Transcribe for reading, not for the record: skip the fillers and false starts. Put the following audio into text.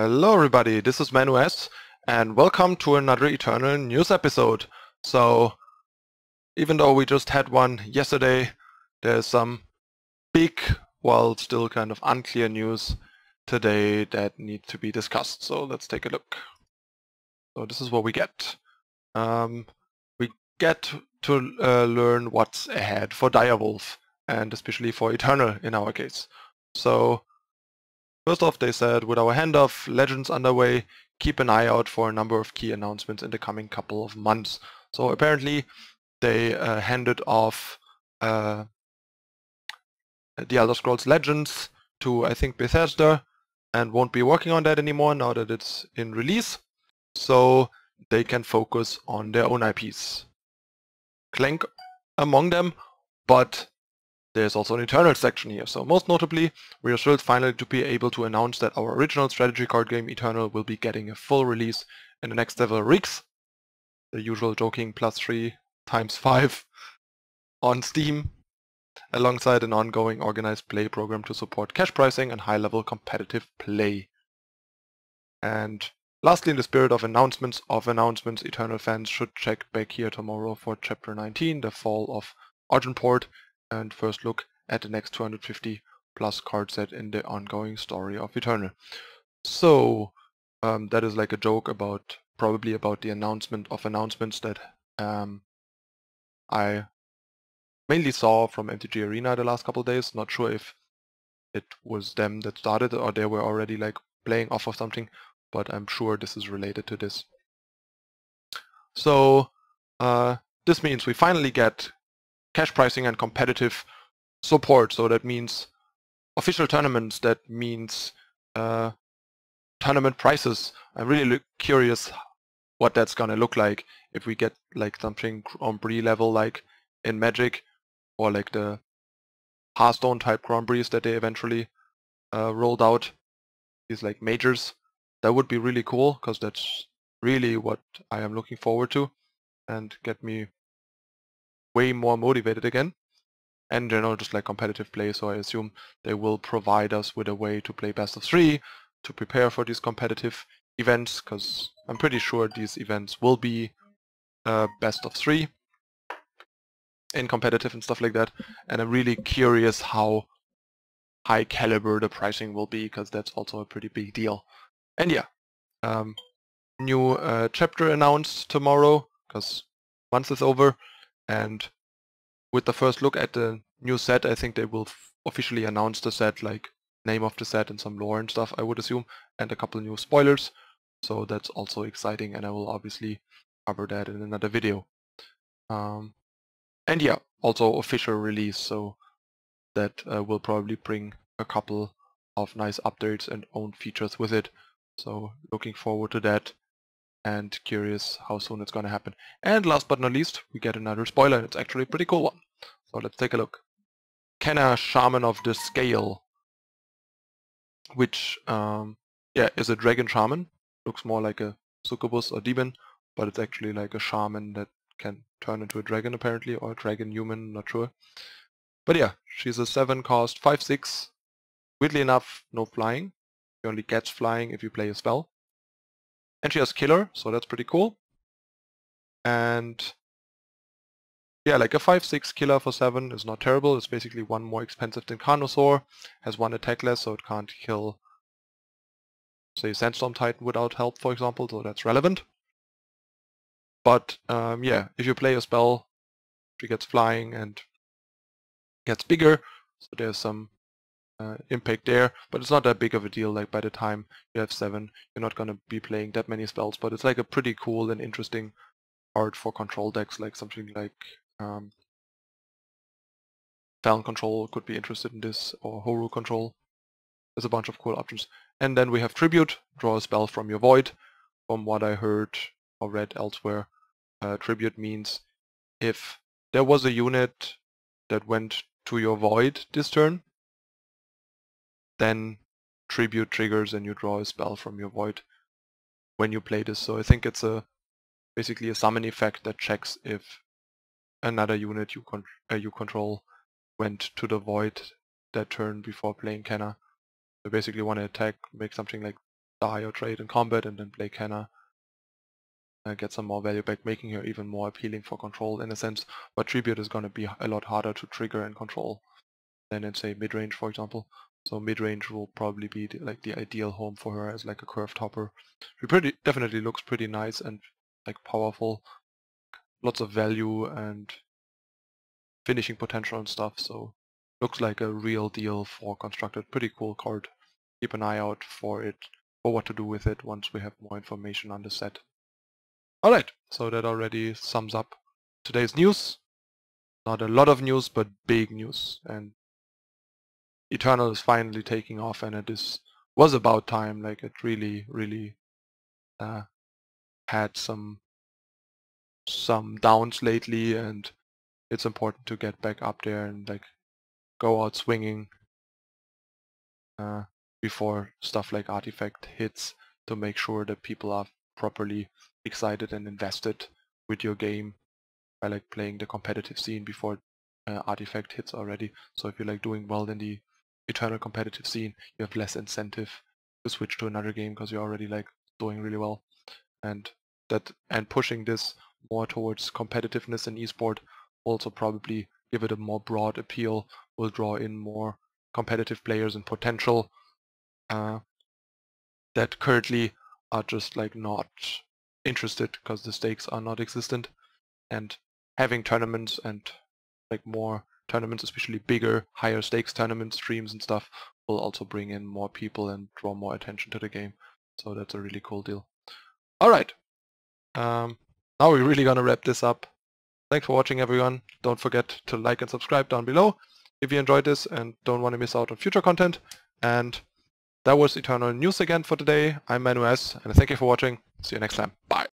Hello everybody, this is Manu S, and welcome to another Eternal news episode. So, even though we just had one yesterday, there's some big, while still kind of unclear news today that need to be discussed. So let's take a look. So this is what we get. We get to learn what's ahead for Direwolf, and especially for Eternal in our case. So, first off, they said, with our Hand of Legends underway, keep an eye out for a number of key announcements in the coming couple of months. So apparently they handed off the Elder Scrolls Legends to, I think, Bethesda, and won't be working on that anymore now that it's in release. So they can focus on their own IPs. Clank among them, but there's also an Eternal section here. So most notably, we are thrilled finally to be able to announce that our original strategy card game Eternal will be getting a full release in the next several weeks. The usual joking +3 × 5 on Steam, alongside an ongoing organized play program to support cash pricing and high-level competitive play. And lastly, in the spirit of announcements, Eternal fans should check back here tomorrow for Chapter 19, the Fall of Argenport, and first look at the next 250 plus card set in the ongoing story of Eternal. So that is like a joke about, probably about the announcement of announcements that I mainly saw from MTG Arena the last couple of days. Not sure if it was them that started or they were already like playing off of something, but I'm sure this is related to this. So this means we finally get cash pricing and competitive support. So that means official tournaments, that means tournament prices. I'm really curious what that's gonna look like if we get like something Grand Prix level like in Magic, or like the Hearthstone type Grand Prix that they eventually rolled out, these like majors. That would be really cool, because that's really what I am looking forward to and get me way more motivated again. And just like competitive play, so I assume they will provide us with a way to play best of 3 to prepare for these competitive events, because I'm pretty sure these events will be best of 3 in competitive and stuff like that. And I'm really curious how high caliber the pricing will be, because that's also a pretty big deal. And yeah, new chapter announced tomorrow, because month is over, and with the first look at the new set, I think they will officially announce the set, like name of the set and some lore and stuff, I would assume, and a couple new spoilers. So that's also exciting, and I will obviously cover that in another video. And yeah, also official release, so that will probably bring a couple of nice updates and own features with it. So looking forward to that, and curious how soon it's going to happen. And last but not least, we get another spoiler. It's actually a pretty cool one. So let's take a look. Kenna, Shaman of the Scale, which is a dragon shaman. Looks more like a succubus or demon, but it's actually like a shaman that can turn into a dragon apparently, or a dragon human, not sure. But yeah, she's a 7 cost, 5/6. Weirdly enough, no flying. She only gets flying if you play a spell. And she has killer, so that's pretty cool. And yeah, like a 5/6 killer for 7 is not terrible. It's basically 1 more expensive than Carnosaur. Has 1 attack less, so it can't kill, say, Sandstorm Titan without help, for example, so that's relevant. But yeah, if you play a spell, she gets flying and gets bigger, so there's some impact there, but it's not that big of a deal. Like by the time you have 7, you're not going to be playing that many spells, but it's like a pretty cool and interesting card for control decks, like something like Talon Control could be interested in this, or Horu Control. There's a bunch of cool options. And then we have Tribute, draw a spell from your void. From what I heard or read elsewhere, Tribute means if there was a unit that went to your void this turn, then Tribute triggers and you draw a spell from your void when you play this. So I think it's basically a summon effect that checks if another unit you control went to the void that turn before playing Kenna. So basically want to attack, make something like die or trade in combat and then play Kenna, get some more value back, making her even more appealing for control in a sense. But Tribute is going to be a lot harder to trigger and control than in, say, mid-range, for example. So mid-range will probably be the ideal home for her as like a curved hopper. She definitely looks pretty nice and like powerful, lots of value and finishing potential and stuff. So looks like a real deal for Constructed. Pretty cool card. Keep an eye out for it, for what to do with it once we have more information on the set. Alright, so that already sums up today's news. Not a lot of news, but big news. And Eternal is finally taking off, and was about time. Like, it really had some downs lately, and it's important to get back up there and like go out swinging before stuff like Artifact hits, to make sure that people are properly excited and invested with your game by like playing the competitive scene before Artifact hits already. So if you're like doing well in the Eternal competitive scene, you have less incentive to switch to another game because you're already like doing really well. And pushing this more towards competitiveness in esport also probably give it a more broad appeal, will draw in more competitive players and potential that currently are just like not interested because the stakes are not existent. And having tournaments and like more tournaments, especially bigger, higher stakes tournaments, streams and stuff, will also bring in more people and draw more attention to the game. So that's a really cool deal. Alright, now we're really gonna wrap this up. Thanks for watching, everyone. Don't forget to like and subscribe down below if you enjoyed this and don't want to miss out on future content. And that was Eternal News again for today. I'm Manu S, and thank you for watching. See you next time. Bye.